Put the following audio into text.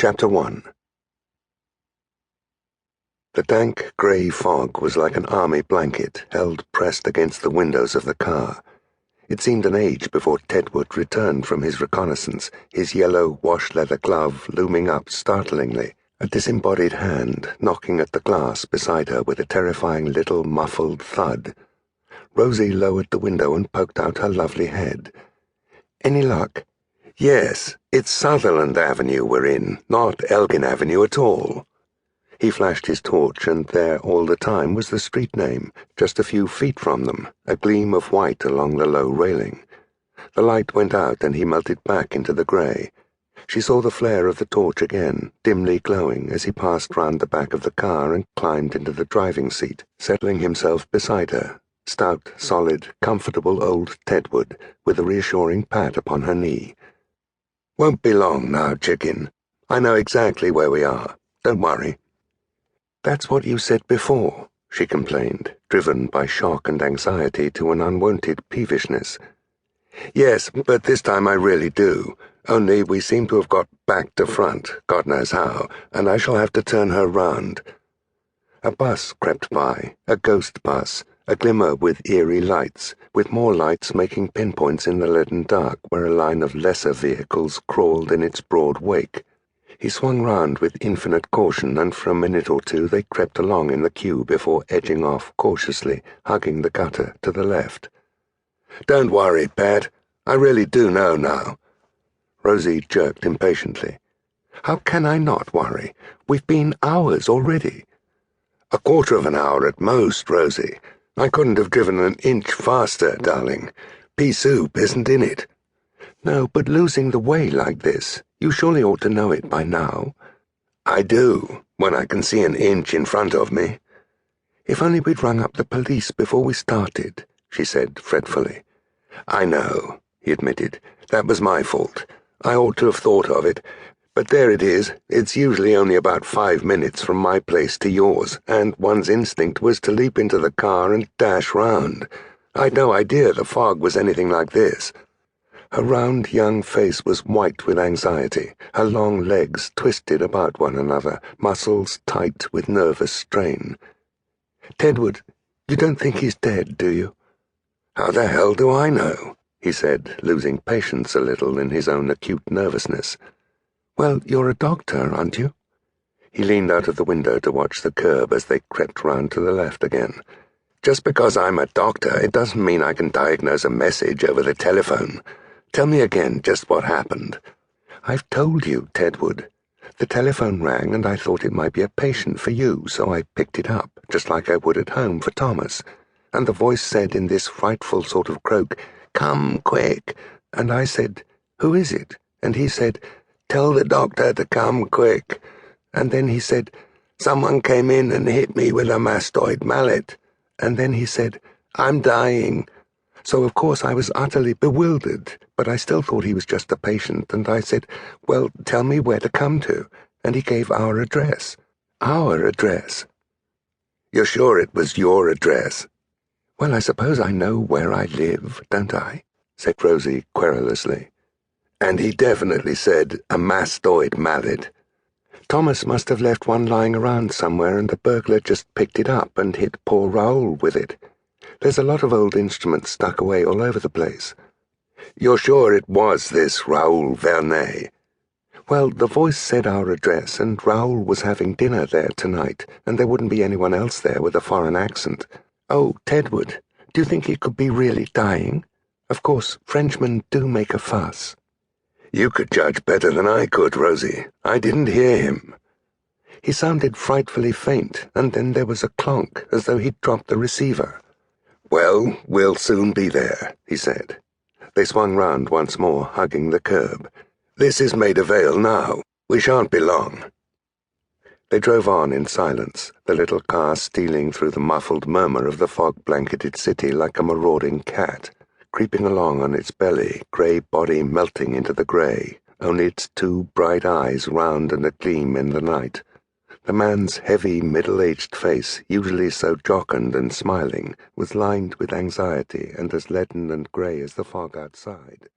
Chapter 1. The dank, grey fog was like an army blanket held pressed against the windows of the car. It seemed an age before Tedwood returned from his reconnaissance, his yellow wash-leather glove looming up startlingly, a disembodied hand knocking at the glass beside her with a terrifying little muffled thud. Rosie lowered the window and poked out her lovely head. "Any luck?" "Yes, it's Sutherland Avenue we're in, not Elgin Avenue at all." He flashed his torch, and there all the time was the street name, just a few feet from them, a gleam of white along the low railing. The light went out and he melted back into the grey. She saw the flare of the torch again, dimly glowing, as he passed round the back of the car and climbed into the driving seat, settling himself beside her, stout, solid, comfortable old Tedwood, with a reassuring pat upon her knee. "Won't be long now, chicken. I know exactly where we are. Don't worry." "That's what you said before," she complained, driven by shock and anxiety to an unwonted peevishness. "Yes, but this time I really do. Only we seem to have got back to front, God knows how, and I shall have to turn her round." A bus crept by, a ghost bus, a glimmer with eerie lights, with more lights making pinpoints in the leaden dark where a line of lesser vehicles crawled in its broad wake. He swung round with infinite caution, and for a minute or two they crept along in the queue before edging off cautiously, hugging the gutter to the left. "Don't worry, Pat. I really do know now." Rosie jerked impatiently. "How can I not worry? We've been hours already." "A quarter of an hour at most, Rosie. I couldn't have driven an inch faster, darling. Pea soup isn't in it." "No, but losing the way like this, you surely ought to know it by now." "I do, when I can see an inch in front of me." "If only we'd rung up the police before we started," she said fretfully. "I know," he admitted. "That was my fault. I ought to have thought of it. But there it is. It's usually only about 5 minutes from my place to yours, and one's instinct was to leap into the car and dash round. I'd no idea the fog was anything like this." Her round young face was white with anxiety, her long legs twisted about one another, muscles tight with nervous strain. "Tedwood, you don't think he's dead, do you?" "How the hell do I know?" he said, losing patience a little in his own acute nervousness. "Well, you're a doctor, aren't you?" He leaned out of the window to watch the curb as they crept round to the left again. "Just because I'm a doctor, it doesn't mean I can diagnose a message over the telephone. Tell me again just what happened." "I've told you, Tedwood. The telephone rang and I thought it might be a patient for you, so I picked it up, just like I would at home for Thomas. And the voice said in this frightful sort of croak, 'Come quick.' And I said, 'Who is it?' And he said, 'Tell the doctor to come quick.' And then he said, 'Someone came in and hit me with a mastoid mallet.' And then he said, 'I'm dying.' So of course I was utterly bewildered, but I still thought he was just a patient, and I said, 'Well, tell me where to come to,' and he gave our address." "Our address?" "You're sure it was your address?" "Well, I suppose I know where I live, don't I?" said Rosie querulously. "And he definitely said a mastoid mallet." "Thomas must have left one lying around somewhere, and the burglar just picked it up and hit poor Raoul with it. There's a lot of old instruments stuck away all over the place." "You're sure it was this Raoul Vernet?" "Well, the voice said our address, and Raoul was having dinner there tonight, and there wouldn't be anyone else there with a foreign accent. Oh, Tedwood, do you think he could be really dying? Of course, Frenchmen do make a fuss." "You could judge better than I could, Rosie. I didn't hear him." "He sounded frightfully faint, and then there was a clonk, as though he'd dropped the receiver." "Well, we'll soon be there," he said. They swung round once more, hugging the curb. "This is Maida Vale now. We shan't be long." They drove on in silence, the little car stealing through the muffled murmur of the fog-blanketed city like a marauding cat, creeping along on its belly, grey body melting into the grey, only its two bright eyes round and agleam in the night. The man's heavy, middle-aged face, usually so jocund and smiling, was lined with anxiety and as leaden and grey as the fog outside.